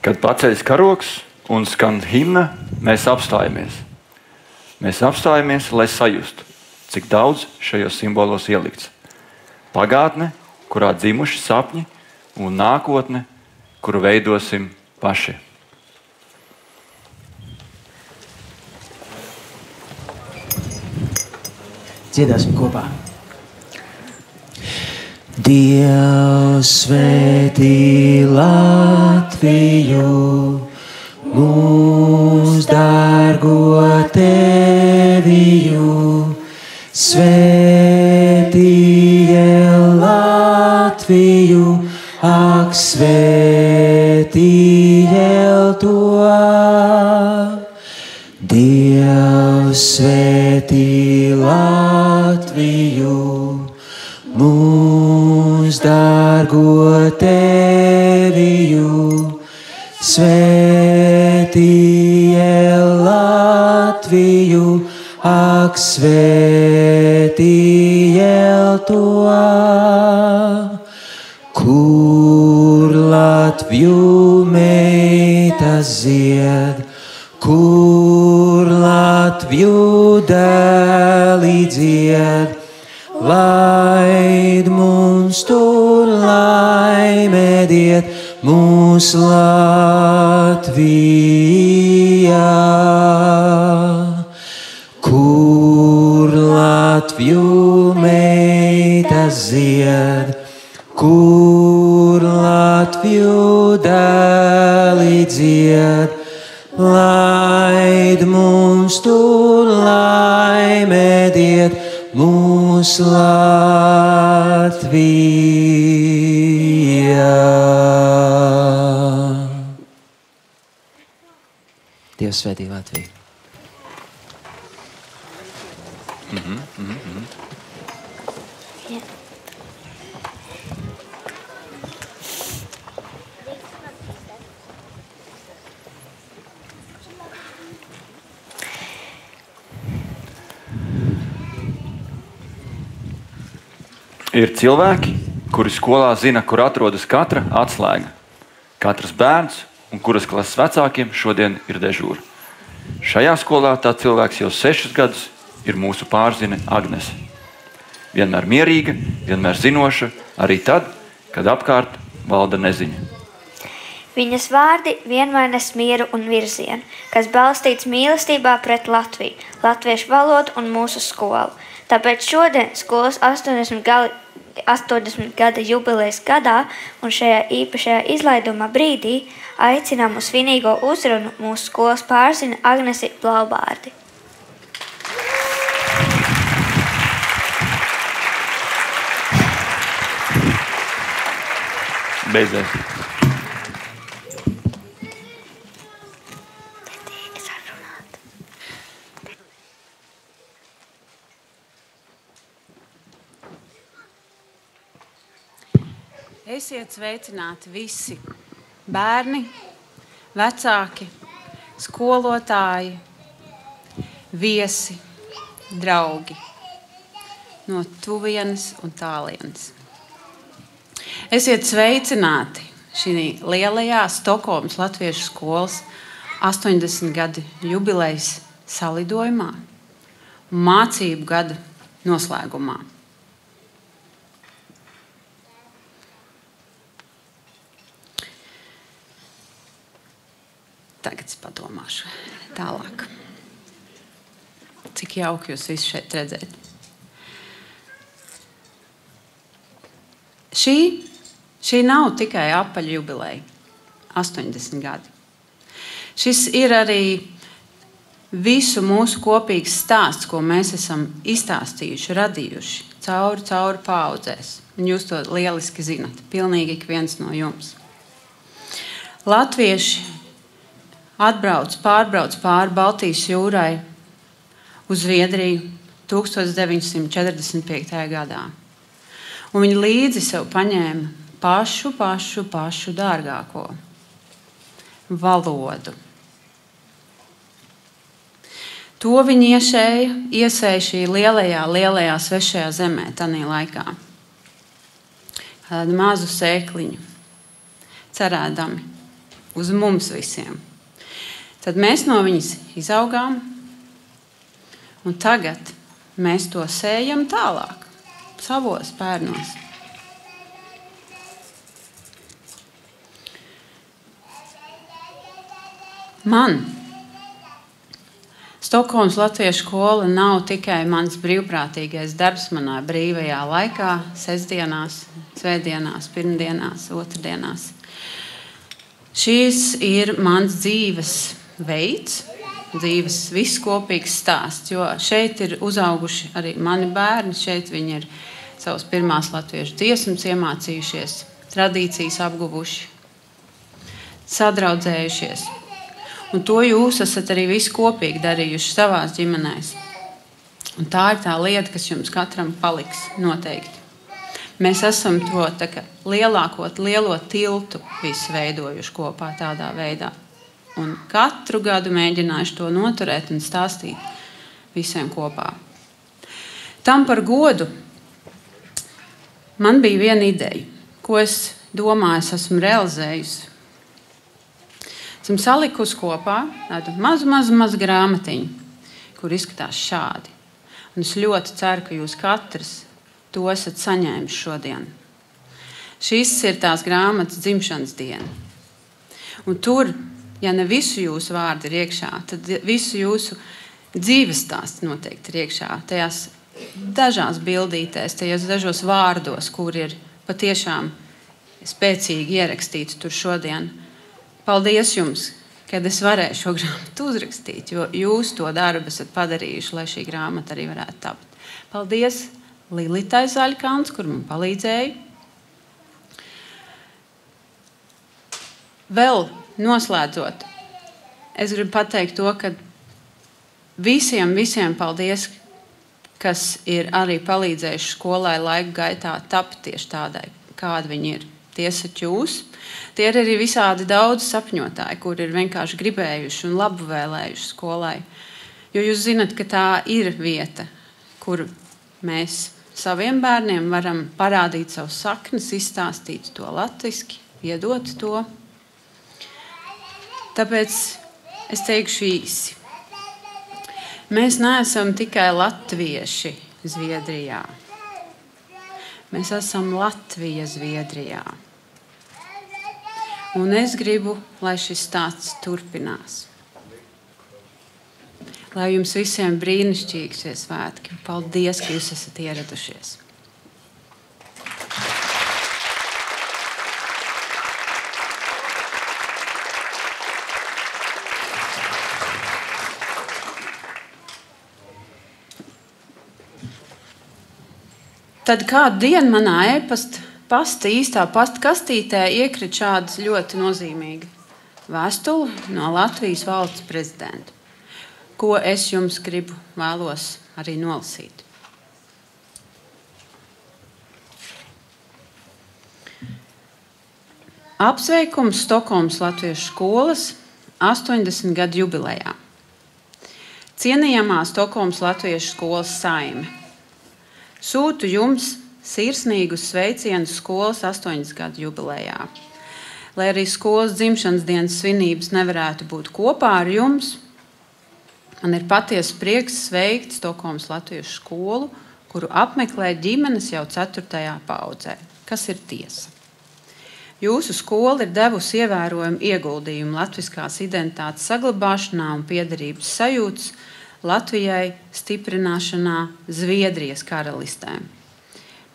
Kad paceļas karogs un skan himna, mēs apstājamies. Mēs apstājamies, lai sajustu, cik daudz šajos simbolos ielikts. Pagātne, kurā dzimuši sapņi, un nākotne, kuru veidosim paši. Dziedāsim kopā. Dievs svētī Latviju, mūs dārgo Teviju, svētī Latviju, ak svētī to. Dievs svētī Latviju, mūs dārgo Teviju, svētī Latviju, ak svētī to. Kur Latviju meitas zied, kur Latviju dēli dzied, laid mums tur laime diet, mūs Latvijā. Kur Latviju meitas zied, kur Latviju dēli dzied, laid mums tur laime diet, mūs Latvijā. Dievs svētī Latviju. Ir cilvēki, kuri skolā zina, kur atrodas katra atslēga, katrs bērns un kuras klases vecākiem šodien ir dežūra. Šajā skolā tā cilvēks jau 6 gadus ir mūsu pārzine Agnese. Vienmēr mierīga, vienmēr zinoša, arī tad, kad apkārt valda neziņa. Viņas vārdi vienmēr nes mieru un virzienu, kas balstīts mīlestībā pret Latviju, latviešu valodu un mūsu skolu. Tāpēc šodien skolas 80 gada jubilejas gadā un šajā īpašajā izlaiduma brīdī aicinām uz svinīgo uzrunu mūsu skolas pārzina Agnesi Blaubārdi. Beidzēs. Esiet sveicināti visi bērni, vecāki, skolotāji, viesi, draugi no tuvienes un tālienes. Esiet sveicināti šī lielajā Stokholmas latviešu skolas 80 gadu jubilejas salidojumā un mācību gada noslēgumā. Tagad es padomāšu tālāk. Cik jauki jūs visi šeit redzēt. Šī nav tikai apaļa jubileja, 80 gadi. Šis ir arī visu mūsu kopīgs stāsts, ko mēs esam izstāstījuši, radījuši cauri paudzēs. Un jūs to lieliski zinat, pilnīgi ik viens no jums. Latvieši pārbrauc pāri Baltijas jūrai uz Zviedriju 1945. gadā. Un viņi līdzi sev paņēma pašu dārgāko – valodu. To viņi iesēja šī lielajā svešajā zemē tanī laikā. Tādu mazu sēkliņu, cerēdami uz mums visiem. Tad mēs no viņas izaugām, un tagad mēs to sējam tālāk, savos bērnos. Man Stokholmas Latviešu skola nav tikai mans brīvprātīgais darbs manā brīvajā laikā, sestdienās, svētdienās, pirmdienās, otrdienās. Šīs ir mans dzīves veids, dzīves viskopīgs stāsts, jo šeit ir uzauguši arī mani bērni, šeit viņi ir savas pirmās latviešu dziesmas iemācījušies, tradīcijas apguvuši, sadraudzējušies. Un to jūs esat arī visi kopīgi darījuši savās ģimenēs. Un tā ir tā lieta, kas jums katram paliks noteikti. Mēs esam to lielo tiltu visu veidojuši kopā tādā veidā. Un katru gadu mēģinājuši to noturēt un stāstīt visiem kopā. Tam par godu man bija viena ideja, ko es domāju, esmu realizējusi. Esmu salikusi kopā tādu mazu grāmatiņu, kur izskatās šādi. Un es ļoti ceru, ka jūs katrs to esat saņēmis šodien. Šīs ir tās grāmatas dzimšanas diena. Un tur, ja ne visu jūsu vārdu ir iekšā, tad visu jūsu dzīves stāsts noteikti ir iekšā. Tajās dažās bildītēs, tajos dažos vārdos, kur ir patiešām spēcīgi ierakstīts tur šodien. Paldies jums, kad es varēju šo grāmatu uzrakstīt, jo jūs to darbu esat padarījuši, lai šī grāmata arī varētu tapt. Paldies Lilitai Zaļkāns, kur man palīdzēja. Vēl noslēdzot, es gribu pateikt to, ka visiem paldies, kas ir arī palīdzējuši skolai laika gaitā tapt tieši tādai, kāda viņi ir. Tie esat jūs. Tie ir arī visādi daudz sapņotāji, kuri ir vienkārši gribējuši un labu vēlējuši skolai. Jo jūs zinat, ka tā ir vieta, kur mēs saviem bērniem varam parādīt savus saknes, izstāstīt to latviski, iedot to. Tāpēc es teikšu īsi. Mēs neesam tikai latvieši Zviedrijā. Mēs esam Latvija Zviedrijā. Un es gribu, lai šis stāsts turpinās. Lai jums visiem brīnišķīgi šie svētki. Paldies, ka jūs esat ieradušies. Tad kādu dienu manā pasta īstā pasta kastītē iekrita šāda ļoti nozīmīga vēstule no Latvijas valsts prezidenta, ko es jums vēlos arī nolasīt. Apsveikums Stokholmas Latviešu skolas 80 gadu jubilejā. Cienījamā Stokholmas Latviešu skolas saime. Sūtu jums sirsnīgus sveicienus skolas 80 gadu jubilejā. Lai arī skolas dzimšanas dienas svinības nevarētu būt kopā ar jums, man ir patiesa prieks sveikt Stokholmas Latviešu skolu, kuru apmeklē ģimenes jau 4. paudzē, kas ir tiesa. Jūsu skola ir devusi ievērojumu ieguldījumu latviskās identitātes saglabāšanā un piederības sajūtas Latvijai stiprināšanā Zviedrijas karalistē.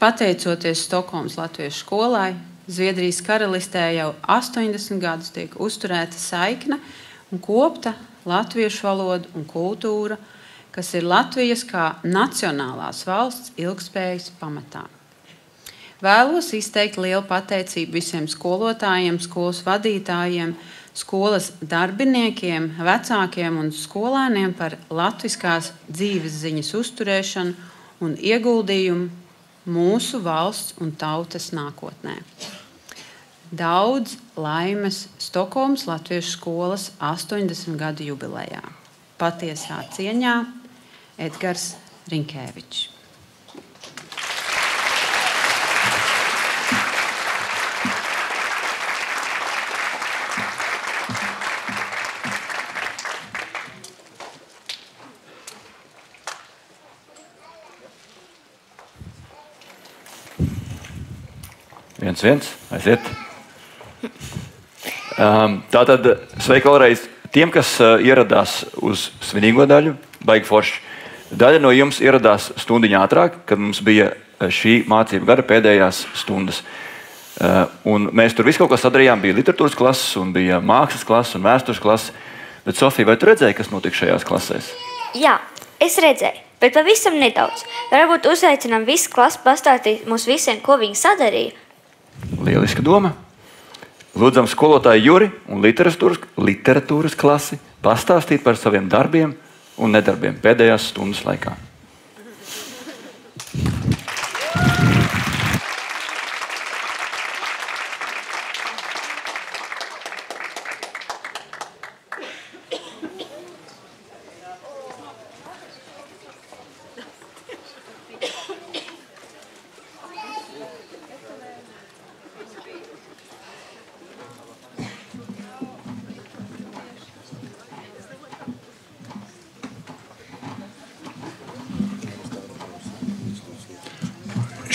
Pateicoties Stokholmas Latviešu skolai, Zviedrijas karalistē jau 80 gadus tiek uzturēta saikne un kopta latviešu valoda un kultūra, kas ir Latvijas kā nacionālās valsts ilgspējas pamatā. Vēlos izteikt lielu pateicību visiem skolotājiem, skolas vadītājiem, skolas darbiniekiem, vecākiem un skolēniem par latviskās dzīves ziņas uzturēšanu un ieguldījumu mūsu valsts un tautas nākotnē. Daudz laimes Stokholmas Latviešu skolas 80 gadu jubilejā. Patiesā cieņā Edgars Rinkēvičs. Viens, aiziet. Tātad sveiki vēlreiz tiem, kas ieradās uz svinīgo daļu, baigi forši. Daļa no jums ieradās stundiņā ātrāk, kad mums bija šī mācību gada pēdējās stundas. Un mēs tur visu kaut ko sadarījām, bija literatūras klases, un bija mākslas klases un vēstures klases. Bet, Sofija, vai tu redzēji, kas notika šajās klasēs? Jā, es redzēju, bet pavisam nedaudz. Varbūt uzaicinām visu klasi pastāstīt mums visiem, ko viņi sadarīja. Lieliska doma. Lūdzam skolotāju Juri un literatūras klasi pastāstīt par saviem darbiem un nedarbiem pēdējās stundas laikā.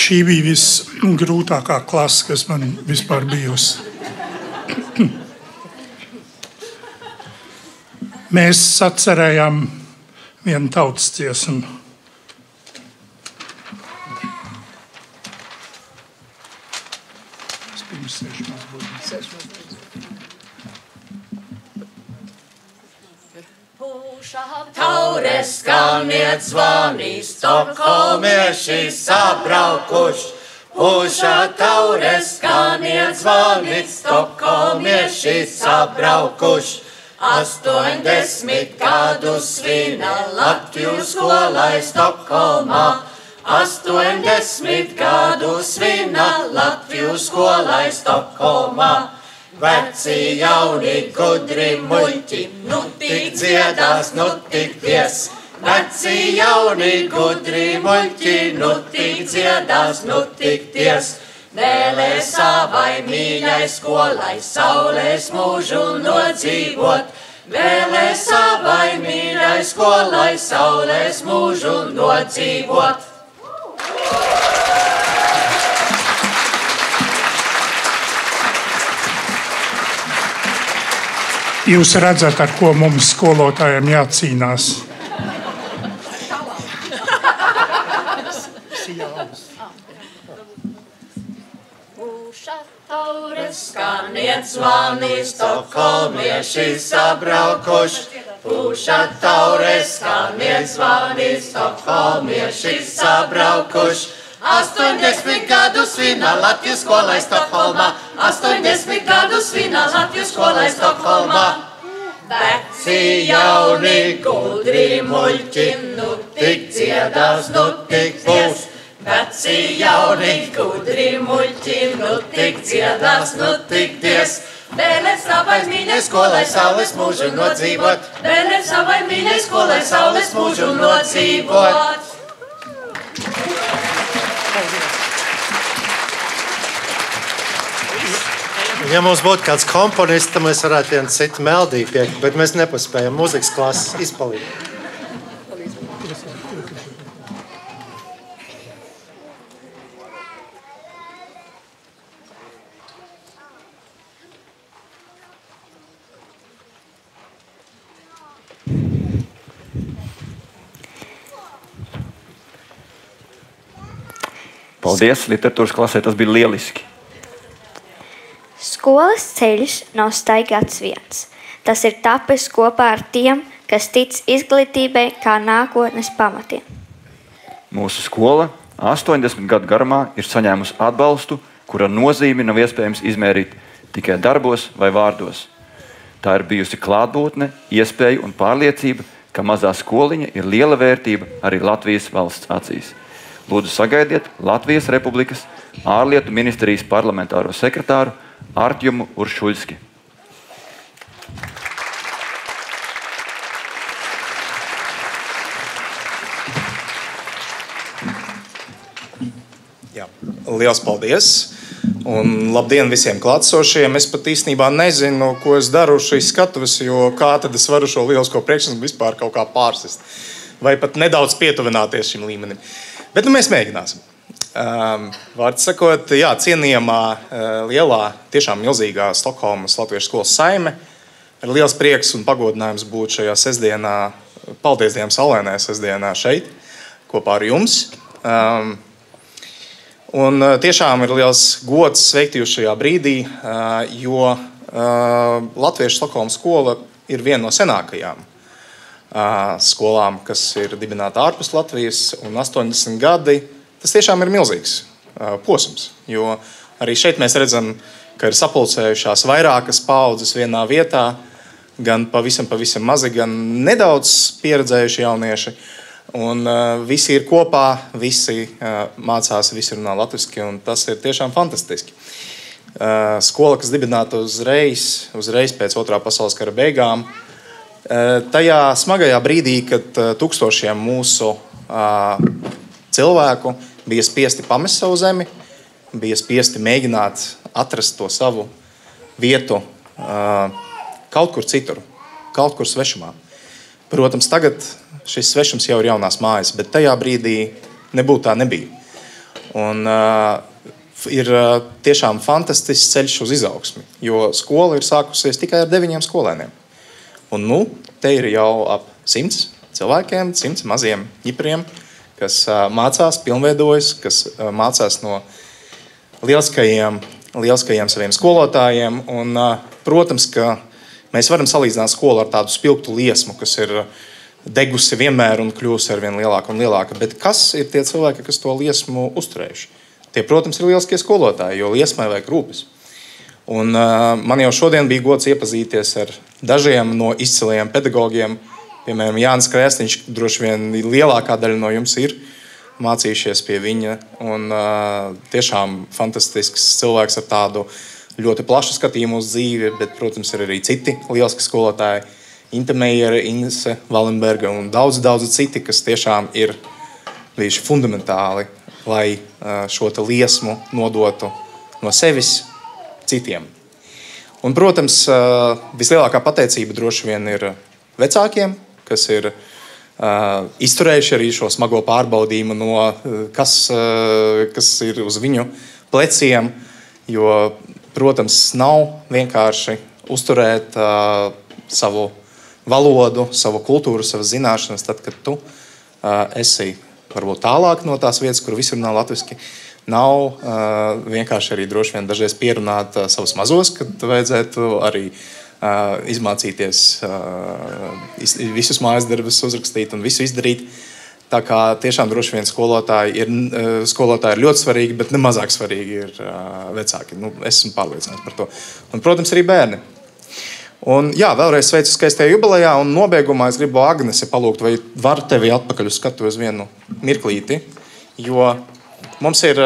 Šī bija visgrūtākā klase, kas man vispār bijusi. Mēs sacerējām vienu tautas dziesmu. Taures skaniet zvani, stokholmieši sabraukuši. Puša taures skaniet zvani, stokholmieši sabraukuši. 80 gadus svina Latviju skolai Stokholmā. 80 gadus svina Latviju skolai Stokholmā. Veci jauni gudri muļķi, nu tik dziedās, nu tik pies. Veci jauni gudri muļķi, nu tik dziedās, nu tik ties. Vēlē savai mīļai skolai saulēs mūžu nodzīvot. Vēlē savai mīļai skolai saulēs mūžu nodzīvot. Jūs redzat, ar ko mums skolotājiem jācīnās. Puša taures skaniet zvani, stokholmieši sabraukuši. Puša taures skaniet zvani, stokholmieši sabraukuši. 80 gadus svina Latvijas skolai Stokholmā. 80 gadus svina Latvijas skolai Stokholmā. Veci jauni gudri muļķi, nu tik dziedās, nu tik būs. Veci jauni gudri muļķi, nu tik dziedās, nu tik ties. Vēlē savai mīļai skolai saules mūžu nodzīvot. Vēlē savai mīļai skolai saules mūžu nodzīvot. Ja mums būtu kāds komponists, tad mēs varētu vienu citu melodiju piekt, bet mēs nepaspējam mūzikas klases izpalīdēt. Paldies, literatūras klasē, tas bija lieliski. Skolas ceļš nav staigāts viens. Tas ir tapis kopā ar tiem, kas tic izglītībai kā nākotnes pamatiem. Mūsu skola 80 gadu garumā ir saņēmusi atbalstu, kura nozīmi nav iespējams izmērīt tikai darbos vai vārdos. Tā ir bijusi klātbūtne, iespēja un pārliecība, ka mazā skoliņa ir liela vērtība arī Latvijas valsts acīs. Lūdzu sagaidiet Latvijas Republikas ārlietu ministrijas parlamentāro sekretāru Artjumu Uršuļski. Jā, liels paldies! Un labdien visiem klātsošiem! Es pat īstenībā nezinu, ko es daru uz šīs skatuves, jo kā tad es varu šo lielisko priekšnesumu vispār kaut kā pārsist. Vai pat nedaudz pietuvināties šim līmenim. Bet mēs mēģināsim. Vārds sakot, jā, cienījamā, lielā, tiešām milzīgā Stokholmas Latviešu skolas saime. Ir liels prieks un pagodinājums būt šajā sestdienā, paldies Dievam saulainajā sestdienā šeit, kopā ar jums. Un tiešām ir liels gods sveikt jūs šajā brīdī, jo Latviešu Stokholmas skola ir viena no senākajām skolām, kas ir dibināta ārpus Latvijas, un 80 gadi, tas tiešām ir milzīgs posms, jo arī šeit mēs redzam, ka ir sapulcējušās vairākas paaudzes vienā vietā, gan pavisam mazi, gan nedaudz pieredzējuši jaunieši, un visi ir kopā, visi mācās, visi runā latviski, un tas ir tiešām fantastiski. Skola, kas dibināta uzreiz pēc Otrā pasaules kara beigām, tajā smagajā brīdī, kad tūkstošiem mūsu cilvēku bija spiesti pamest savu zemi, bija spiesti mēģināt atrast to savu vietu kaut kur citur, kaut kur svešumā. Protams, tagad šis svešums jau ir jaunās mājas, bet tajā brīdī nebūtu tā nebija. Un ir tiešām fantastisks ceļš uz izaugsmi, jo skola ir sākusies tikai ar 9 skolēniem. Un te ir jau ap 100 cilvēkiem, 100 maziem ģipriem, kas mācās, pilnveidojas, kas mācās no lieliskajiem saviem skolotājiem. Un, protams, ka mēs varam salīdzināt skolu ar tādu spilgtu liesmu, kas ir degusi vienmēr un kļūsi arvien lielāka un lielāka. Bet kas ir tie cilvēki, kas to liesmu uzturējuši? Tie, protams, ir lieliskie skolotāji, jo liesmai vajag rūpes. Un man jau šodien bija gods iepazīties ar dažiem no izcilajiem pedagogiem. Piemēram, Jānis Krēsliņš, droši vien lielākā daļa no jums ir mācījušies pie viņa. Un tiešām fantastisks cilvēks ar tādu ļoti plašu skatījumu uz dzīvi, bet, protams, ir arī citi lieliski skolotāji. Inte Meijere, Inese Valenberga un daudzi citi, kas tiešām ir bijuši fundamentāli, lai šo te liesmu nodotu no sevis citiem. Un, protams, vislielākā pateicība droši vien ir vecākiem, kas ir izturējuši arī šo smago pārbaudījumu, kas ir uz viņu pleciem, jo, protams, nav vienkārši uzturēt savu valodu, savu kultūru, savas zināšanas, tad, kad tu esi varbūt tālāk no tās vietas, kur visi runā latviski. Nav vienkārši arī droši vien dažreiz pierunāt savus mazos, kad vajadzētu arī izmācīties visus mājas darbus uzrakstīt un visu izdarīt. Tā kā tiešām droši vien skolotāji ir ļoti svarīgi, bet nemazāk svarīgi ir vecāki. Esmu pārliecināts par to. Un, protams, arī bērni. Un, jā, vēlreiz sveicu skaistajā jubilejā, un nobeigumā es gribu Agnese palūgt, vai var tevi atpakaļ uz skatu uz vienu mirklīti, jo mums ir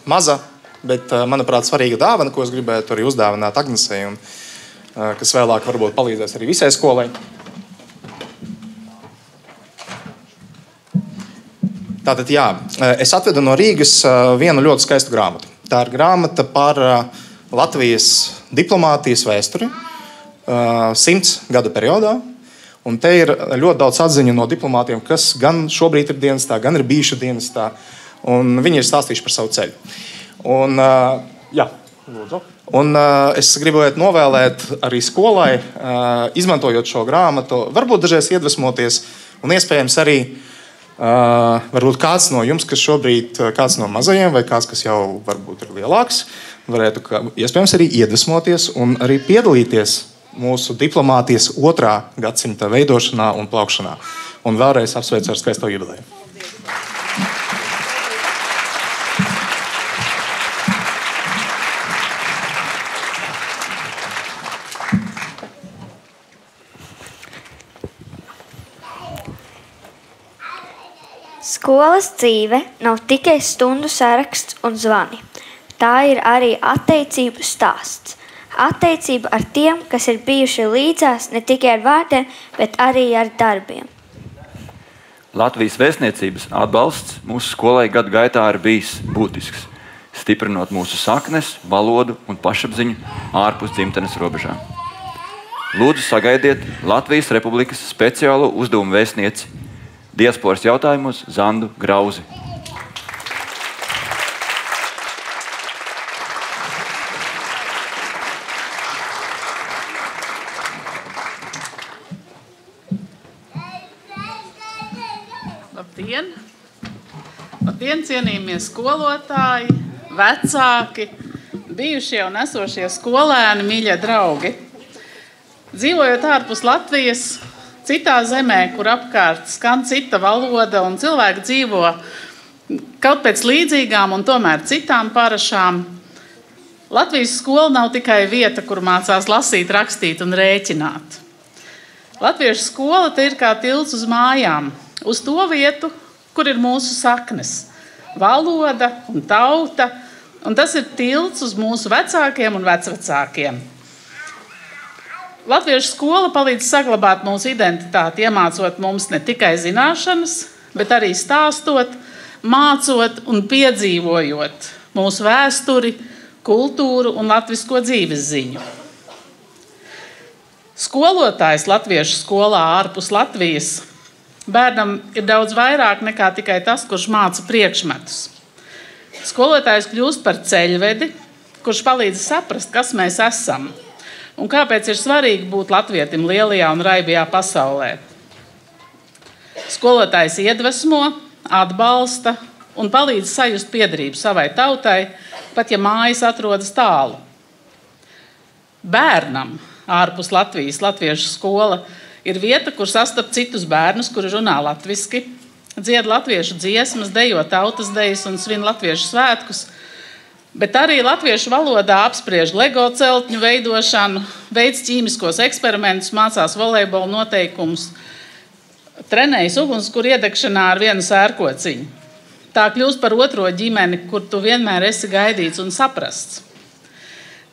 maza, bet, manuprāt, svarīga dāvana, ko es gribētu arī uzdāvināt Agnesei, un kas vēlāk varbūt palīdzēs arī visai skolai. Tātad, jā, es atvedu no Rīgas vienu ļoti skaistu grāmatu. Tā ir grāmata par Latvijas diplomātijas vēsturi 100 gadu periodā. Un te ir ļoti daudz atziņu no diplomātiem, kas gan šobrīd ir dienestā, gan ir bijuši dienestā. Un viņi ir stāstījuši par savu ceļu. Un, jā, lūdzu. Un es gribētu novēlēt arī skolai, izmantojot šo grāmatu, varbūt dažreiz iedvesmoties, un iespējams arī varbūt kāds no jums, kas šobrīd, kāds no mazajiem, vai kāds, kas jau varbūt ir lielāks, varētu iespējams arī iedvesmoties un arī piedalīties mūsu diplomātijas 2. gadsimta veidošanā un plaukšanā. Un vēlreiz apsveicu ar skaisto jubileju. Skolas dzīve nav tikai stundu saraksts un zvani. Tā ir arī attiecību stāsts. Attiecība ar tiem, kas ir bijuši līdzās ne tikai ar vārdiem, bet arī ar darbiem. Latvijas vēstniecības atbalsts mūsu skolai gadu gaitā ir bijis būtisks, stiprinot mūsu saknes, valodu un pašapziņu ārpus dzimtenes robežām. Lūdzu, sagaidiet Latvijas Republikas speciālo uzdevumu vēstnieci diasporas jautājumos Zandu Grauzi. Labdien! Labdien, cienījamie skolotāji, vecāki, bijušie un esošie skolēni, mīļie draugi. Dzīvojot ārpus Latvijas, citā zemē, kur apkārt skan cita valoda un cilvēki dzīvo kaut pēc līdzīgām un tomēr citām parašām, Latvijas skola nav tikai vieta, kur mācās lasīt, rakstīt un rēķināt. Latviešu skola te ir kā tilts uz mājām, uz to vietu, kur ir mūsu saknes, valoda un tauta, un tas ir tilts uz mūsu vecākiem un vecvecākiem. Latviešu skola palīdz saglabāt mūsu identitāti, iemācot mums ne tikai zināšanas, bet arī stāstot, mācot un piedzīvojot mūsu vēsturi, kultūru un latvisko dzīves ziņu. Skolotājs latviešu skolā ārpus Latvijas bērnam ir daudz vairāk nekā tikai tas, kurš māca priekšmetus. Skolotājs kļūst par ceļvedi, kurš palīdz saprast, kas mēs esam un kāpēc ir svarīgi būt latvietim lielajā un raibajā pasaulē. Skolotājs iedvesmo, atbalsta un palīdz sajust piederību savai tautai, pat ja mājas atrodas tālu. Bērnam ārpus Latvijas latviešu skola ir vieta, kur sastap citus bērnus, kuri runā latviski, dzied latviešu dziesmas, dejo tautas dejas un svin latviešu svētkus, bet arī latviešu valodā apspriež lego celtņu veidošanu, veids ķīmiskos eksperimentus, mācās volejbola noteikumus, trenējas ugunskura iedegšanā ar vienu sērkociņu. Tā kļūst par otro ģimeni, kur tu vienmēr esi gaidīts un saprasts.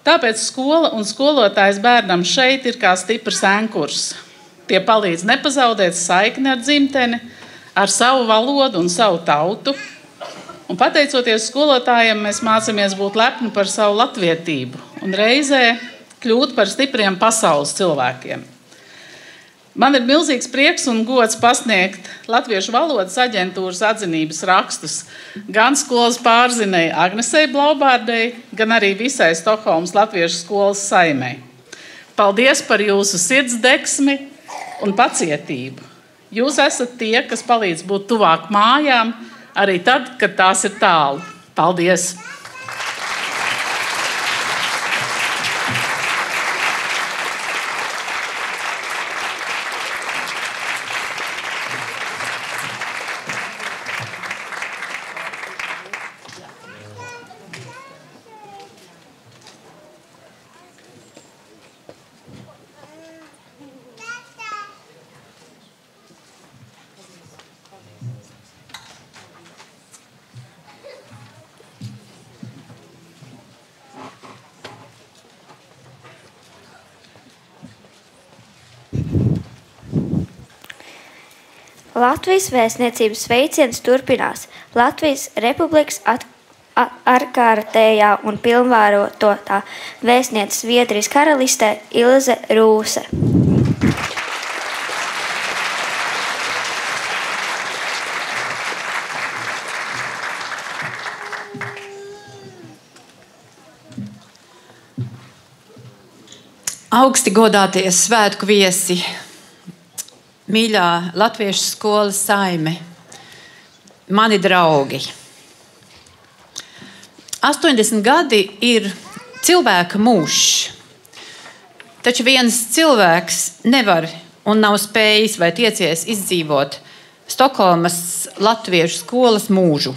Tāpēc skola un skolotājs bērnam šeit ir kā stiprs ankurs. Tie palīdz nepazaudēt saikni ar dzimteni, ar savu valodu un savu tautu. Un pateicoties skolotājiem, mēs mācāmies būt lepni par savu latvietību un reizē kļūt par stipriem pasaules cilvēkiem. Man ir milzīgs prieks un gods pasniegt Latviešu valodas aģentūras atzinības rakstus gan skolas pārzinēji Agnesei Blaubārdei, gan arī visai Stokholmas Latviešu skolas saimei. Paldies par jūsu sirdsdeksmi un pacietību. Jūs esat tie, kas palīdz būt tuvāk mājām, arī tad, kad tās ir tālu. Paldies! Latvijas vēstniecības sveiciens turpinās Latvijas Republikas ārkārtējā un pilnvarototā vēstniece Zviedrijas karalistē Ilze Rūse. Augsti godātie svētku viesi, mīļā Latviešu skolas saime, mani draugi. 80 gadi ir cilvēka mūžs. Taču viens cilvēks nevar un nav spējis vai tiecies izdzīvot Stokholmas latviešu skolas mūžu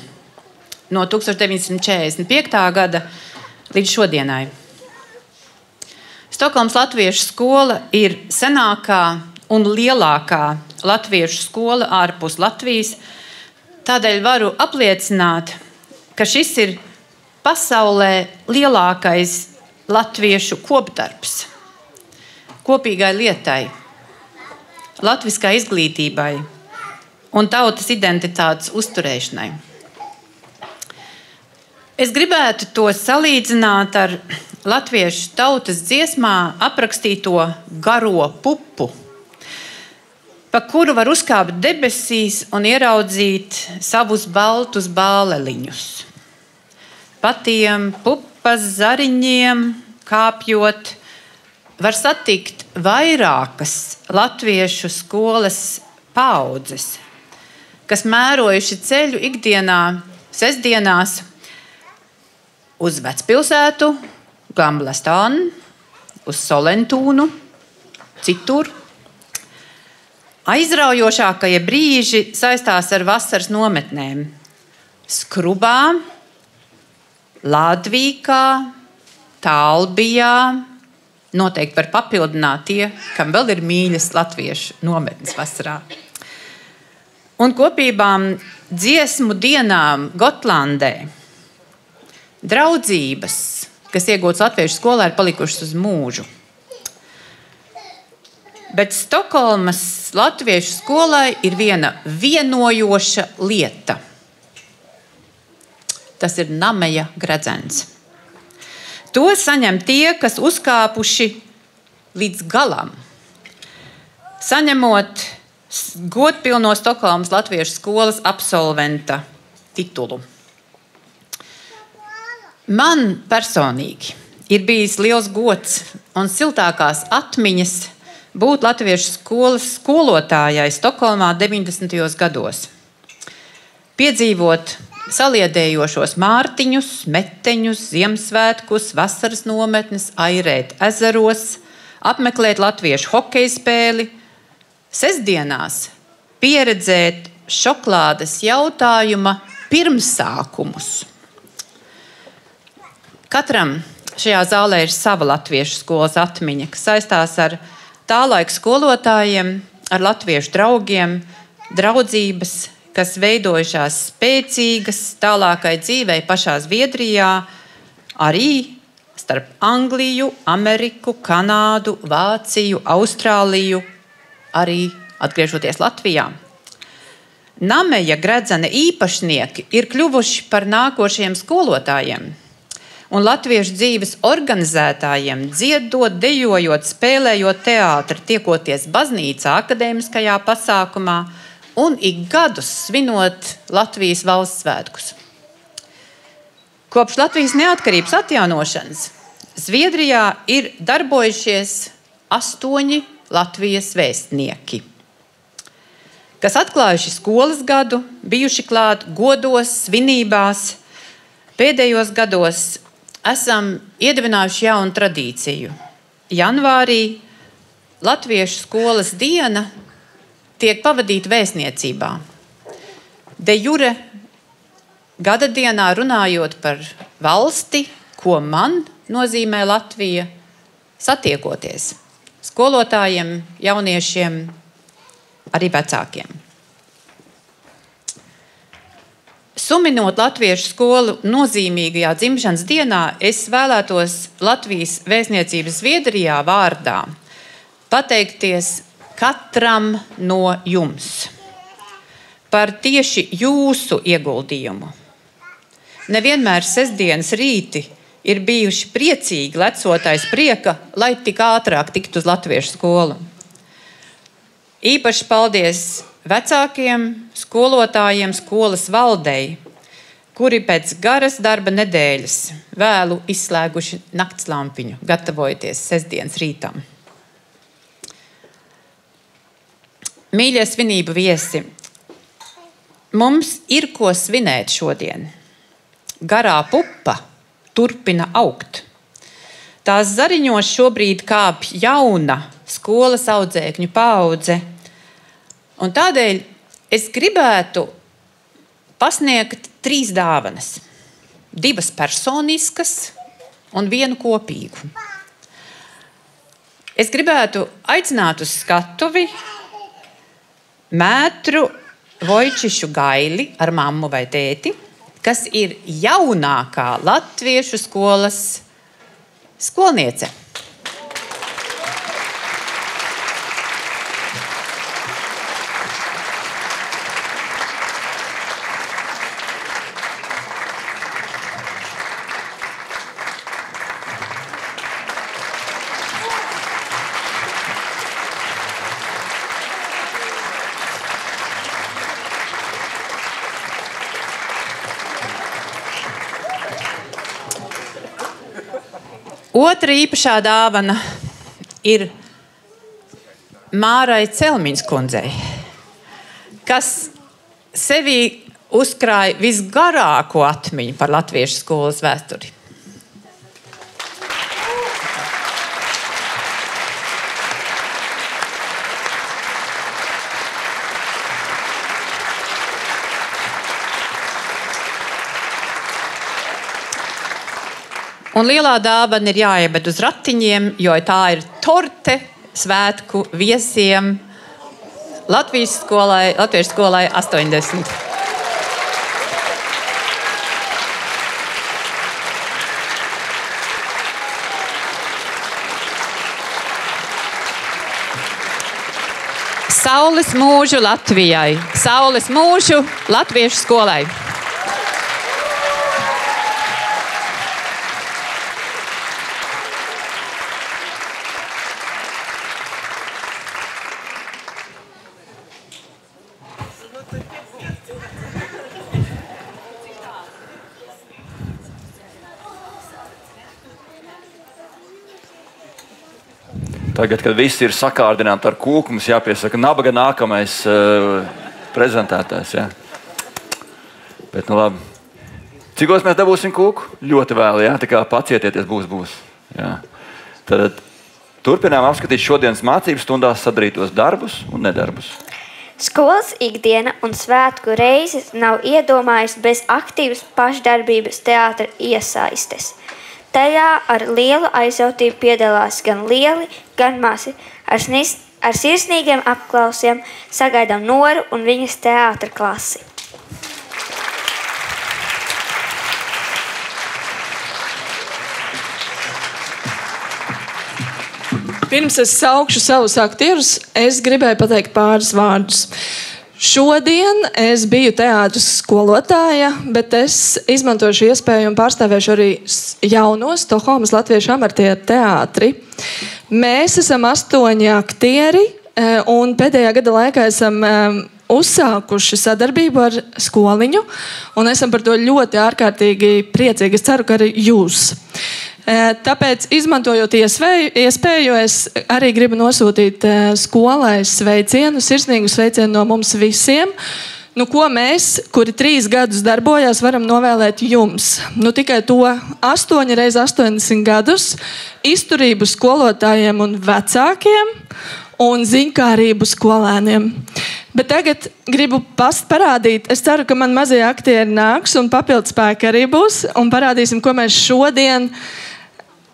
no 1945. gada līdz šodienai. Stokholmas latviešu skola ir senākā un lielākā latviešu skola ārpus Latvijas. Tādēļ varu apliecināt, ka šis ir pasaulē lielākais latviešu kopdarbs kopīgai lietai, latviskai izglītībai un tautas identitātes uzturēšanai. Es gribētu to salīdzināt ar latviešu tautas dziesmā aprakstīto garo pupu, pa kuru var uzkāpt debesīs un ieraudzīt savus baltus bāleliņus. Pa tiem pupas zariņiem kāpjot, var satikt vairākas latviešu skolas paaudzes, kas mērojuši ceļu ikdienā, sestdienās uz Vecpilsētu, Gamblestonu, uz Solentūnu, citur. Aizraujošākie brīži saistās ar vasaras nometnēm Skrubā, Lādvīkā, Tālbijā. Noteikti var papildināt tie, kam vēl ir mīļas latviešu nometnes vasarā. Un kopībām dziesmu dienām Gotlandē. Draudzības, kas iegūtas latviešu skolā, ir palikušas uz mūžu. Bet Stokholmas latviešu skolai ir viena vienojoša lieta. Tas ir nameja gredzens. To saņem tie, kas uzkāpuši līdz galam, saņemot godpilno Stokholmas latviešu skolas absolventa titulu. Man personīgi ir bijis liels gods un siltākās atmiņas būt latviešu skolas skolotājai Stokholmā 90. gados. Piedzīvot saliedējošos mārtiņus, meteņus, Ziemassvētkus, vasaras nometnes, airēt ezeros, apmeklēt latviešu hokeja spēli, sestdienās pieredzēt šokolādes jautājuma pirmsākumus. Katram šajā zālē ir sava latviešu skolas atmiņa, kas saistās ar tā laika skolotājiem, ar latviešu draugiem, draudzības, kas veidojušās spēcīgas tālākai dzīvei pašā Zviedrijā, arī starp Angliju, Ameriku, Kanādu, Vāciju, Austrāliju, arī atgriežoties Latvijā. Nameja gredzena īpašnieki ir kļuvuši par nākošiem skolotājiem un latviešu dzīves organizētājiem, dziedot, dejojot, spēlējot teātri, tiekoties baznīcā, akadēmiskajā pasākumā un ik gadus svinot Latvijas valsts svētkus. Kopš Latvijas neatkarības atjaunošanas Zviedrijā ir darbojušies 8 Latvijas vēstnieki, kas atklājuši skolas gadu, bijuši klāt godos, svinībās. Pēdējos gados esam iedibinājuši jaunu tradīciju. Janvārī Latviešu skolas diena tiek pavadīta vēstniecībā. De jure gada dienā runājot par valsti, ko man nozīmē Latvija, satiekoties skolotājiem, jauniešiem, arī vecākiem. Suminot latviešu skolu nozīmīgajā dzimšanas dienā, es vēlētos Latvijas vēstniecības Zviedrijā vārdā pateikties katram no jums par tieši jūsu ieguldījumu. Nevienmēr sestdienas rīti ir bijuši priecīgi lecot aiz prieka, lai tik ātrāk tiktu uz latviešu skolu. Īpaši paldies vecākiem, skolotājiem, skolas valdei, kuri pēc garas darba nedēļas vēlu izslēguši naktslampiņu, gatavojoties sestdienas rītam. Mīļie svinību viesi, mums ir ko svinēt šodien. Garā pupa turpina augt. tās zariņos šobrīd kāp jauna skolas audzēkņu paudze. Un tādēļ es gribētu pasniegt 3 dāvanas. 2 personiskas un 1 kopīgu. Es gribētu aicināt uz skatuvi Mētru Vojčišu Gaili ar mammu vai tēti, kas ir jaunākā latviešu skolas skolniece. Otra īpašā dāvana ir Mārai Celmiņas kundzei, kas sevī uzkrāja visgarāko atmiņu par latviešu skolas vēsturi. Un lielā dāvana ir jāiebed uz ratiņiem, jo tā ir torte svētku viesiem Latviešu skolai 80. Saules mūžu Latvijai, saules mūžu Latviešu skolai. Tagad, kad visi ir sakārdināti ar kūku, mums jāpiesaka nabaga nākamais prezentētājs. Ja? Bet, nu labi. Cikos mēs dabūsim kūku? Ļoti vēl, ja? Tā kā pacietieties, būs. Ja? Tad turpinām apskatīt šodienas mācības stundās sadarītos darbus un nedarbus. Skolas ikdiena un svētku reizes nav iedomājusi bez aktīvas pašdarbības teātra iesaistes. Tajā ar lielu aizjautību piedalās gan lieli, gan mazi. Ar sirsnīgiem aplausiem sagaidām Noru un viņas teātra klasi. Pirms es saukšu savus aktierus, es gribēju pateikt pāris vārdus. Šodien es biju teātras skolotāja, bet es izmantošu iespēju un pārstāvēšu arī jauno Stokholmas Latviešu amatieru teātri. Mēs esam 8 aktieri un pēdējā gada laikā esam uzsākuši sadarbību ar skoliņu un esam par to ļoti ārkārtīgi priecīgi. Es ceru, ka arī jūs. Tāpēc, izmantojot iespēju, es arī gribu nosūtīt skolai sveicienu, sirsnīgu sveicienu no mums visiem. Nu, ko mēs, kuri 3 gadus darbojās, varam novēlēt jums? Nu, tikai to 8 x 80 gadus, izturību skolotājiem un vecākiem un ziņkārību skolēniem. Bet tagad gribu parādīt, es ceru, ka man mazie aktieri nāks un papildspēki arī būs un parādīsim, ko mēs šodien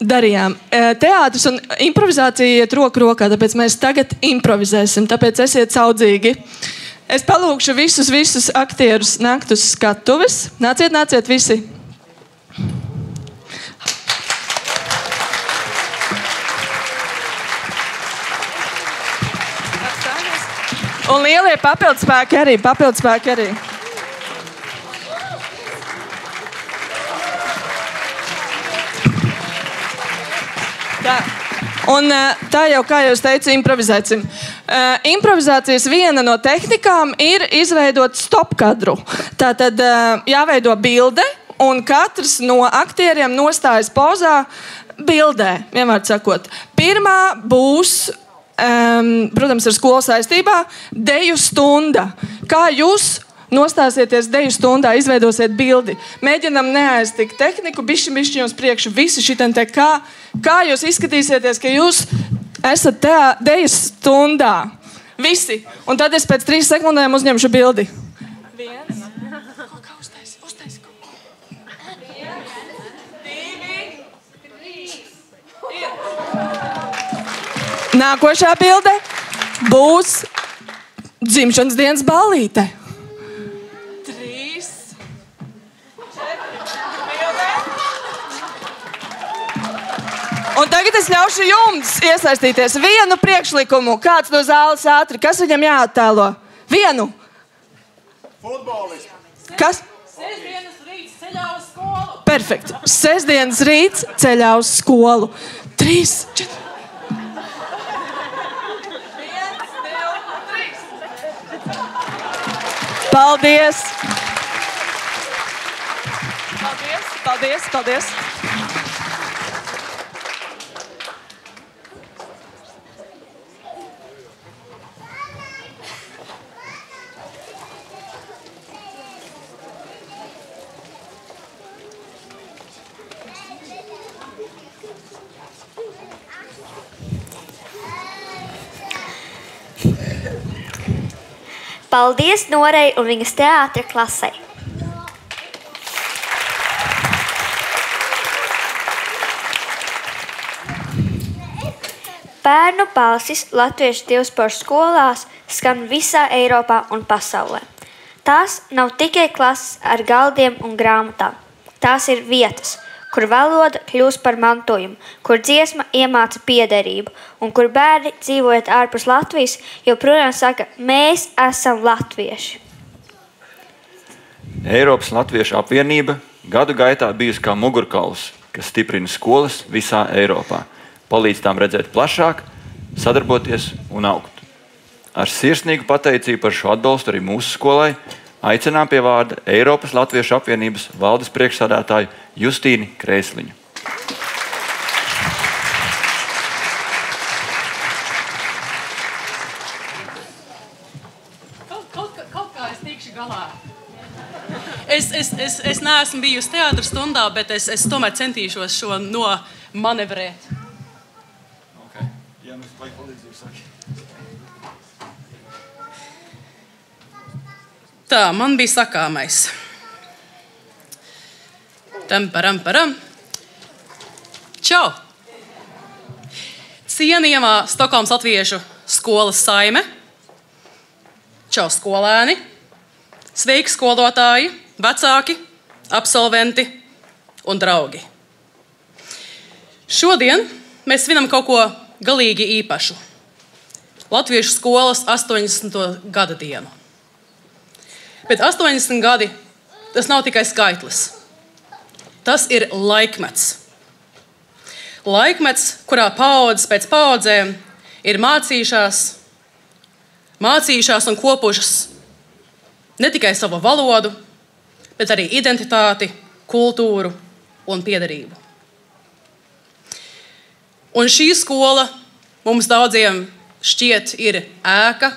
darījām. Teātris un improvizācija iet roku rokā, tāpēc mēs tagad improvizēsim, tāpēc esiet saudzīgi. Es palūkšu visus aktierus nākt uz skatuves. Nāciet visi! Un lielie papildspēki arī. Tā. Un tā jau, kā jau es teicu, improvizēsim. Improvizācijas viena no tehnikām ir izveidot stopkadru. Tātad jāveido bilde, un katrs no aktieriem nostājas pozā bildē, vienmēr sakot. Pirmā būs, protams, ar skolu saistībā, deju stunda. Kā jūs nostāsieties deju stundā, izveidosiet bildi. Mēģinam neaiztikt tehniku, bišķi uz priekšu, visi šitam te kā jūs izskatīsieties, ka jūs esat deju stundā. Visi. Un tad es pēc 3 sekundēm uzņemšu bildi. 1. Uztaisi. 2. 3. Nākošā bilde būs dzimšanas dienas ballīte. 3. 4. Un tagad es ļaušu jums iesaistīties vienu priekšlikumu. Kāds no zāles ātri? Kas viņam jāattēlo? Vienu. Futbolists. Kas? Sestdienas rīts ceļā uz skolu. Perfekt. Sestdienas rīts ceļā uz skolu. 3, 4. Paldies! Paldies! Paldies Norei un viņas teātra klasei. Bērnu balsis latviešu divsporta skolās skan visā Eiropā un pasaulē. Tās nav tikai klases ar galdiem un grāmatām. Tās ir vietas, kur valoda kļūst par mantojumu, kur dziesma iemāca piederību un kur bērni, dzīvojot ārpus Latvijas, joprojām saka, mēs esam latvieši. Eiropas Latviešu apvienība gadu gaitā bijusi kā mugurkauls, kas stiprina skolas visā Eiropā, palīdz tām redzēt plašāk, sadarboties un augt. Ar sirsnīgu pateicību par šo atbalstu arī mūsu skolai aicinām pie vārda Eiropas Latviešu apvienības valdes priekšsādātāju Justīni Kreisliņu. Kaut kā es tikšu galā. Es neesmu bijusi teātra stundā, bet es tomēr centīšos šo nomanevrēt. Okay. Jā, mēs vajag palīdzību saki. Tā, man bija sakāmais. Param. Čau! Cienījamā Stokholmas Latviešu skolas saime. Čau, skolēni! Sveiki, skolotāji, vecāki, absolventi un draugi! Šodien mēs svinam kaut ko galīgi īpašu. Latviešu skolas 80. gada dienu. Bet 80 gadi tas nav tikai skaitlis. Tas ir laikmets. Laikmets, kurā paaudzes pēc paaudzēm ir mācījušās un kopušas ne tikai savu valodu, bet arī identitāti, kultūru un piederību. Un šī skola mums daudziem šķiet ir ēka,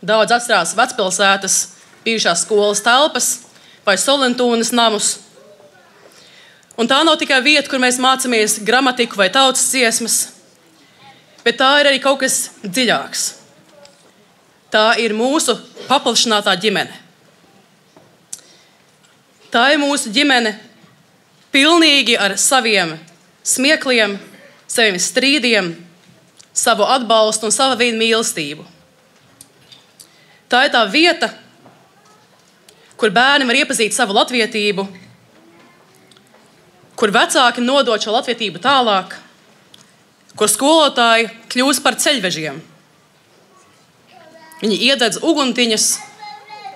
daudz atcerās vecpilsētas, bijušās skolas telpas vai Solentūnas namus. Un tā nav tikai vieta, kur mēs mācāmies gramatiku vai tautas dziesmas, bet tā ir arī kaut kas dziļāks. Tā ir mūsu paplašinātā ģimene. Tā ir mūsu ģimene pilnīgi ar saviem smiekliem, saviem strīdiem, savu atbalstu un savu vīnu mīlestību. Tā ir tā vieta, kur bērni var iepazīt savu latvietību, kur vecāki nodod šo latvietību tālāk, kur skolotāji kļūst par ceļvežiem. Viņi iededz uguntiņas,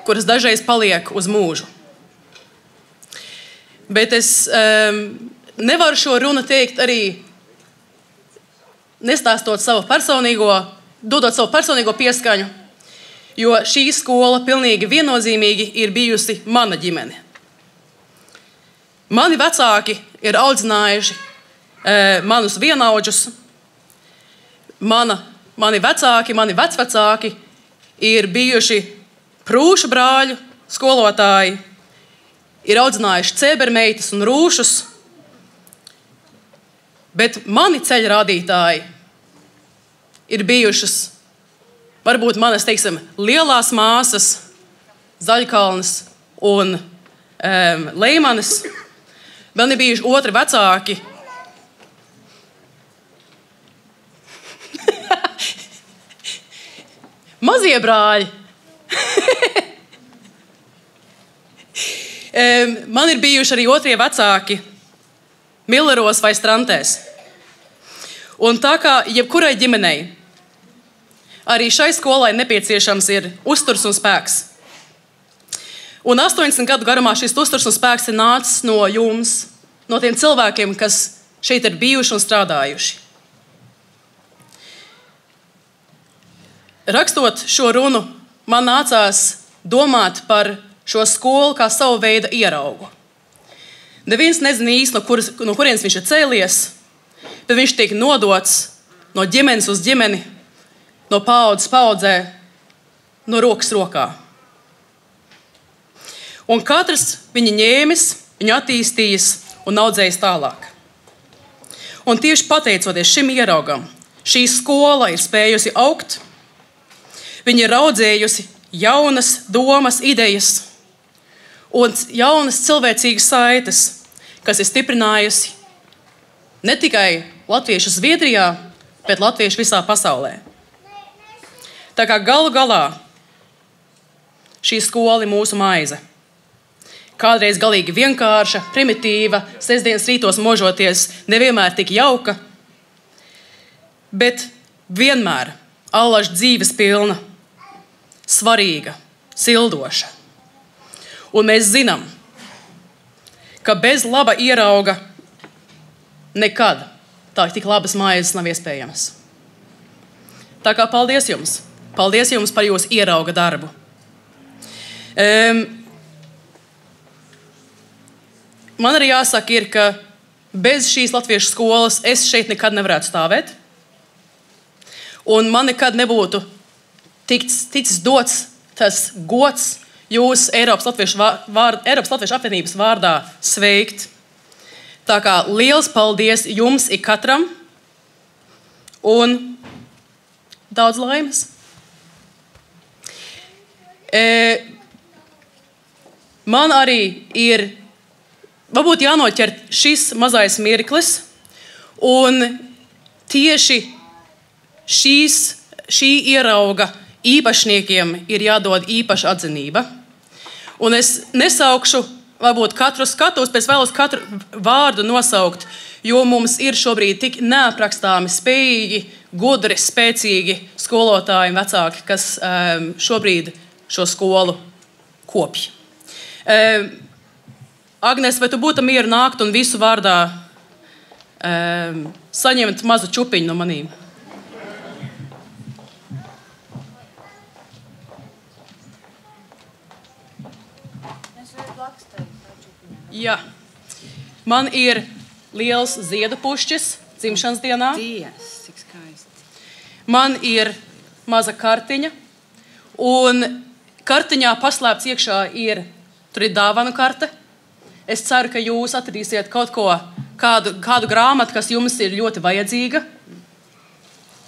kuras dažreiz paliek uz mūžu. Bet es nevaru šo runu teikt arī nestāstot dodot savu personīgo pieskaņu, jo šī skola pilnīgi viennozīmīgi ir bijusi mana ģimene. Mani vecāki ir audzinājuši manus vienaudžus. Mani vecāki, mani vecvecāki ir bijuši prūšu brāļu skolotāji ir audzinājuši cēbermeitas un rūšus, bet mani ceļrādītāji ir bijušas varbūt manas, teiksim, lielās māsas, Zaļkalnes un Leimanes. Man ir bijuši otri vecāki. Mazie brāļi. Man ir bijuši arī otrie vecāki Milleros vai Strantēs. Un tā kā jebkurai ģimenei, arī šai skolai nepieciešams ir uzturs un spēks. Un 80 gadu garumā šis uzturs un spēks ir nācis no jums, no tiem cilvēkiem, kas šeit ir bijuši un strādājuši. Rakstot šo runu, man nācās domāt par šo skolu kā savu veidu ieraugu. Neviens nezina īsti, no kurienes viņš ir cēlies, bet viņš tiek nodots no ģimenes uz ģimeni, no paaudzes paudzē, no rokas rokā. Un katrs viņu ņēmis, viņu attīstījis un audzējis tālāk. Un tieši pateicoties šim ieraugam, šī skola ir spējusi augt, viņa ir audzējusi jaunas domas, idejas un jaunas cilvēcīgas saites, kas ir stiprinājusi ne tikai latviešu Zviedrijā, bet latviešu visā pasaulē. Tā kā galu galā šī skola ir mūsu maize. Kādreiz galīgi vienkārša, primitīva, sestdienas rītos možoties, nevienmēr tik jauka, bet vienmēr allaž dzīves pilna, svarīga, sildoša. Un mēs zinām, ka bez laba ierauga nekad tā tik labas maizes nav iespējamas. Tā kā paldies jums! Paldies jums par jūsu ierauga darbu! Man arī jāsaka, ka bez šīs latviešu skolas es šeit nekad nevarētu stāvēt. Un man nekad nebūtu ticis dots tas gods jūs Eiropas Latviešu apvienības vārdā sveikt. Tā kā liels paldies jums ikatram un daudz laimes. Man arī ir varbūt jānoķer šis mazais mirklis, un tieši šī ierauga īpašniekiem ir jādod īpaša atzinība. Un es nesaukšu varbūt katru skatus, bet es vēlos katru vārdu nosaukt, jo mums ir šobrīd tik neaprakstāmi spējīgi, gudri, spēcīgi skolotāji un vecāki, kas šobrīd šo skolu kopj. Agnes, vai tu būtu mieru nākt un visu vārdā saņemt mazu čupiņu no manīm? Jā. Man ir liels ziedu pušķis dzimšanas dienā. Dievs, cik skaisti. Man ir maza kartiņa, un kartiņā paslēpts iekšā tur ir dāvanu karte. Es ceru, ka jūs atradīsiet kaut ko, kādu grāmatu, kas jums ir ļoti vajadzīga.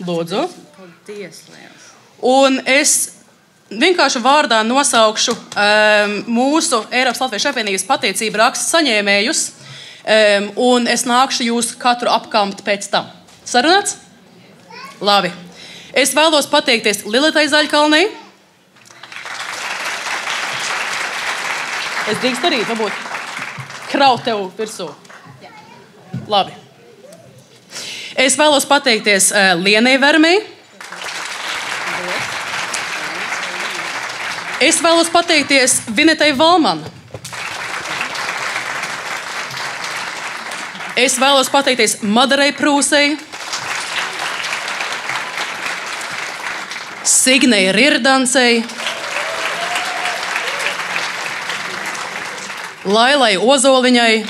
Lūdzu. Paldies, liels. Un es vienkārši vārdā nosaukšu mūsu Eiropas Latviešu apvienības pateicību rakstu saņēmējus, un es nākšu jūs katru apkampt pēc tam. Sarunāts? Labi. Es vēlos pateikties Lilitai Zaļkalnei. Es drīkst arī, varbūt, kraut tev virsū. Jā. Labi. Es vēlos pateikties Lienai Vermei. Es vēlos pateikties Vinetai Valman. Es vēlos pateikties Madarai Prūsei. Signei Rirdancei. Lailai Ozoliņai,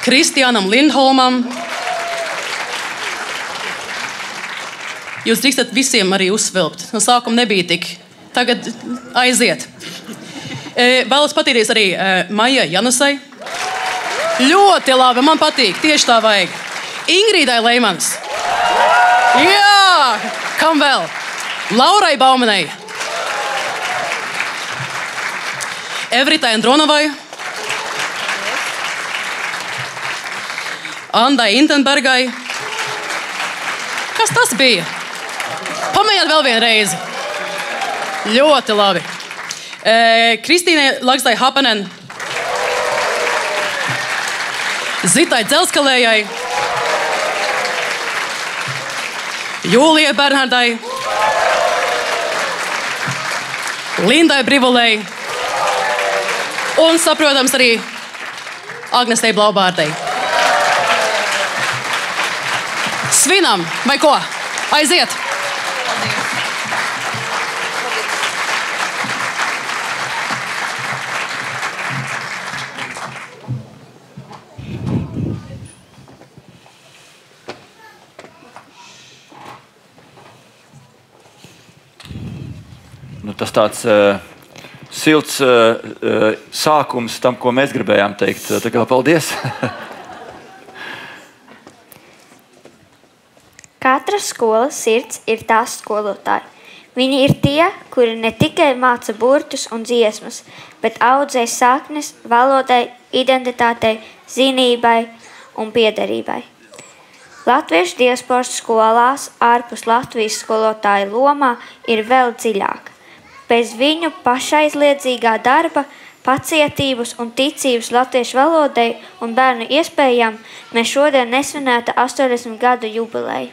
Kristiānam Lindholmam, Jūs drīkstat visiem arī uzsvilpt. No sākuma nebija tik. Tagad aiziet. Vēlos patīties arī Maijai Janusai. Ļoti labi, man patīk. Tieši tā vajag. Ingrīdai Leimans. Jā! Kam vēl? Laurai Baumanai. Evritai Andronovai. Andai Intenbergai. Kas tas bija? Pamēģiniet vēl vienu reizi. Ļoti labi. Kristīnai Lagstai Hapanen. Zitai Dzelskalējai. Jūlijai Bernhardai. Lindai Brivolei. Un, saprotams, arī Agnesei Blaubārdei. Svinam, vai ko? Aiziet! Tas tāds silts sākums tam, ko mēs gribējām teikt. Tā kā paldies! Katras skolas sirds ir tās skolotāji. Viņi ir tie, kuri ne tikai māca burtus un dziesmas, bet audzē saknes valodai, identitātei, zinībai un piederībai. Latviešu diasporas skolās ārpus Latvijas skolotāju lomā ir vēl dziļāk. Bez viņu pašaizliedzīgā darba, pacietības un ticības latviešu valodai un bērnu iespējām mēs šodien nesvinētu 80 gadu jubileju.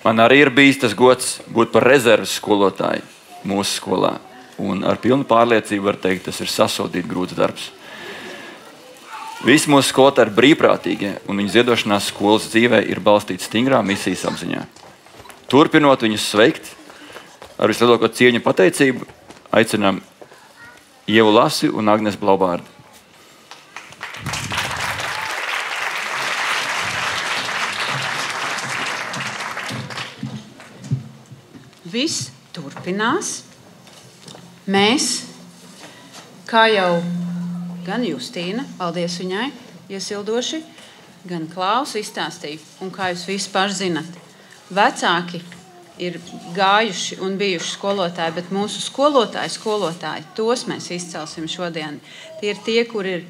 Man arī ir bijis tas gods būt par rezerves skolotāju mūsu skolā. Un ar pilnu pārliecību var teikt, tas ir sasodīt grūts darbs. Visi mūsu skolotāji ir brīvprātīgie, un viņu ziedošanās skolas dzīvē ir balstīta stingrā misijas apziņā. Turpinot viņus sveikt, ar vislielāko cieņu pateicību aicinām Ievu Lasi un Agnes Blaubārdi. Viss turpinās. Mēs, kā jau gan Justīna, paldies viņai, iesildoši, gan Klaus izstāstīja, un kā jūs visi paši zinat, vecāki ir gājuši un bijuši skolotāji, bet mūsu skolotāji, tos mēs izcelsim šodien. Tie ir tie, kur ir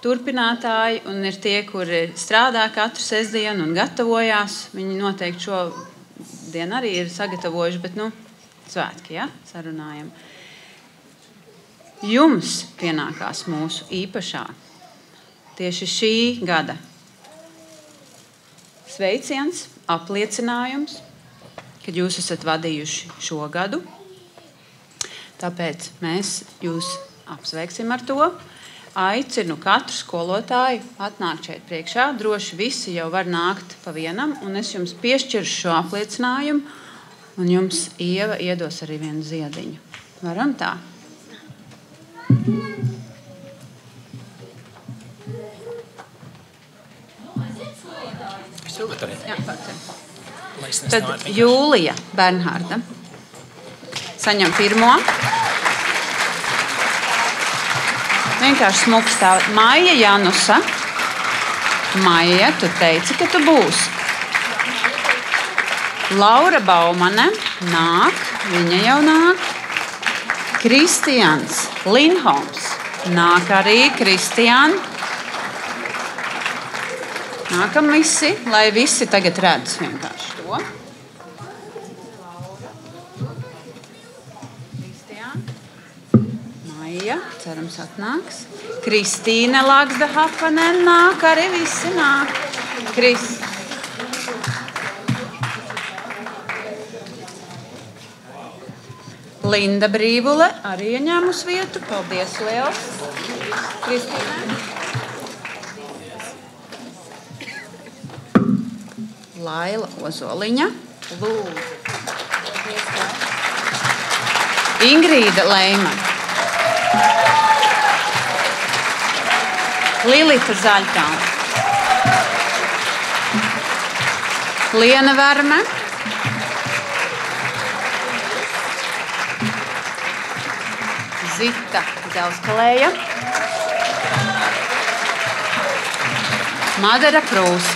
turpinātāji un ir tie, kuri strādā katru sestdienu un gatavojās. Viņi noteikti šodien arī ir sagatavojuši, bet svētki, ja? Sarunājam. Jums pienākās mūsu īpašā tieši šī gada sveiciens, apliecinājums, kad jūs esat vadījuši šo gadu. Tāpēc mēs jūs apsveiksim ar to. Aicinu katru skolotāju atnākt šeit priekšā. Droši visi jau var nākt pa vienam, un es jums piešķiršu šo apliecinājumu, un jums Ieva iedos arī vienu ziediņu. Varam tā? Jā, tad Jūlija Bernharda saņem pirmo. Vienkārši smuki stāv. Maija Janusa. Maija, tu teici, ka tu būsi. Laura Baumane nāk. Viņa jau nāk. Kristians Linholms. Nāk arī Kristiāna. Nākam visi, lai visi tagad redz vienkārši to. Kristiāna. Maija, cerams, atnāks. Kristīne Lagda Hapanen nāk, arī visi nāk. Linda Brīvule arī ieņēmus vietu. Paldies liels. Kristīne. Laila Ozoliņa. Lūdzu. Ingrīda Leima. Lilita Zaļtāna. Liena Verme. Zita Delskalēja, Madara Prūs.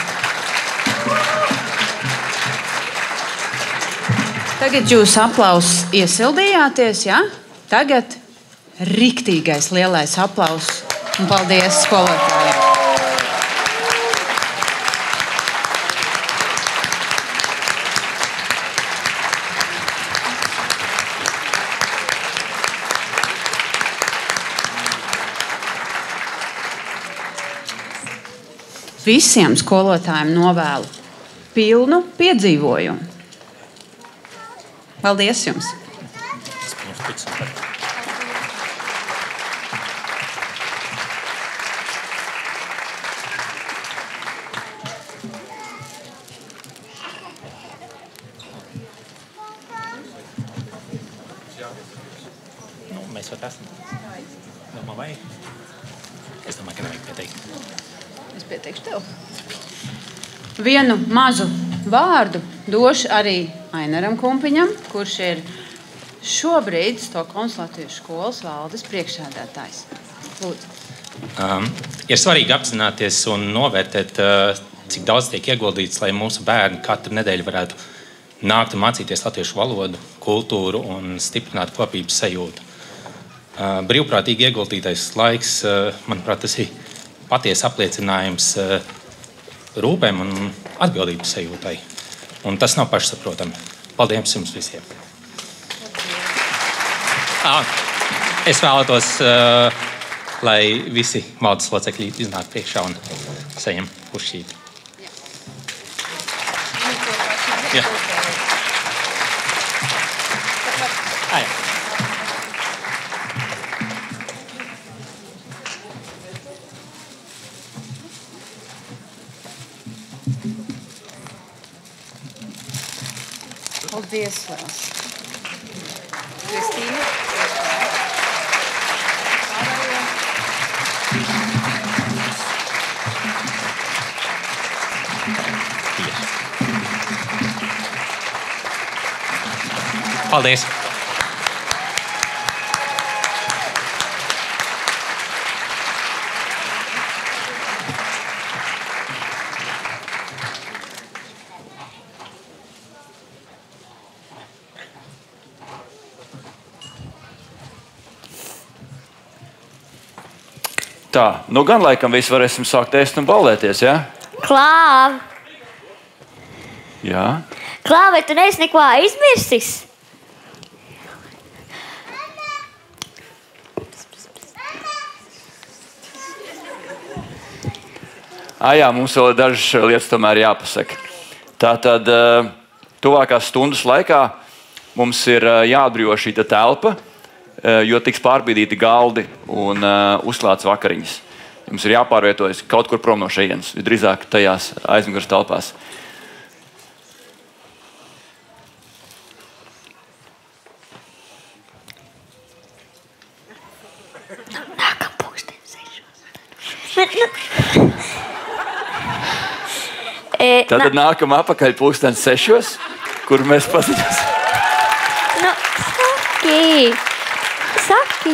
Tagad jūs aplausus iesildījāties, ja? Tagad riktīgais lielais aplauss un paldies skolotājiem. Visiem skolotājiem novēlu pilnu piedzīvojumu. Paldies jums! Mēs vēl esam. Man vajag? Es domāju, ka nevajag pieteikt. Es pieteikšu tev. Vienu mazu vārdu došu arī Ainaram Kumpiņam, kurš ir šobrīd Stokholmas Latviešu skolas valdes priekšsēdētājs. Lūdzu. Ir svarīgi apzināties un novērtēt, cik daudz tiek ieguldīts, lai mūsu bērni katru nedēļu varētu nākt un mācīties latviešu valodu, kultūru un stiprināt kopības sajūtu. Brīvprātīgi ieguldītais laiks, manuprāt, tas ir patiesi apliecinājums rūpēm un atbildības sajūtai. Un tas nav pašsaprotami. Paldies jums visiem. Es vēlētos, lai visi valdes locekļi iznāk priekšā un saņem pušķīti. Jā. Paldies, Lās. Kristīna. Paldies. Tā, nu gan laikam visi varēsim sākt ēst un ballēties, jā? Klāv! Jā? Klāv, vai tu neesi neko aizmirsis? Jā, mums vēl ir dažas lietas tomēr jāpasaka. Tātad tuvākās stundas laikā mums ir jāatbrīvo šī telpa, jo tiks pārbīdīti galdi un uzklāts vakariņas. Jums ir jāpārvietojas kaut kur prom no šejienes, drīzāk tajās aizmugures telpās. Nākam pūkstens 6. Tātad nākam apakaļ pūkstens 6, kur mēs paziņosim. Saki.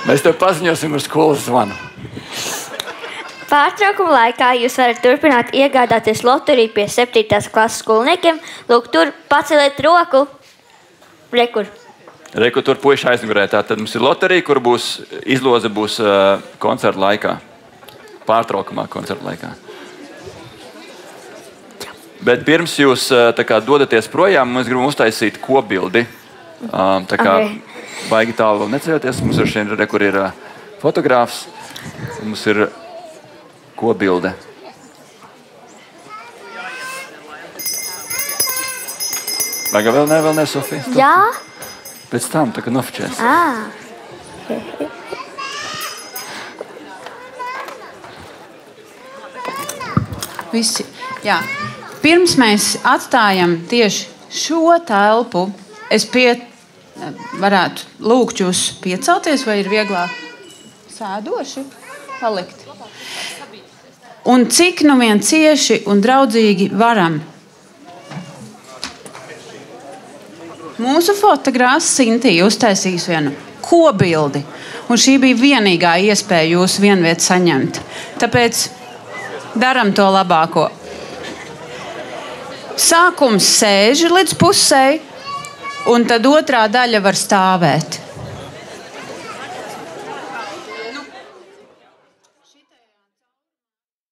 Mēs tev paziņosim ar skolas zvanu. Pārtraukuma laikā jūs varat turpināt iegādāties loteriju pie 7. klases skolniekiem. Lūk, tur paceliet roku. Rekur. Reku tur puiši aizmugurē. Tad mums ir loterija, kur būs izloze būs koncerta laikā. Pārtraukumā koncerta laikā. Bet pirms jūs dodaties projām, mēs gribam uztaisīt kopbildi. Tā kā baigi tālu neceļoties. Mums ir šeit, kur ir fotogrāfs. Mums ir kopbilde. Vai vēl ne, Sofija? Jā. Pēc tam, tā kā nofočēs. Visi, jā. Pirms mēs atstājam tieši šo telpu, es varētu lūgt jūs piecelties, vai ir vieglāk sēdoši palikt. Un cik nu vien cieši un draudzīgi varam. Mūsu fotogrāfs Sintīja uztaisīs vienu kobildi, un šī bija vienīgā iespēja jūsu vienvietu saņemt. Tāpēc daram to labāko. Sākums sēž līdz pusei, un tad otrā daļa var stāvēt.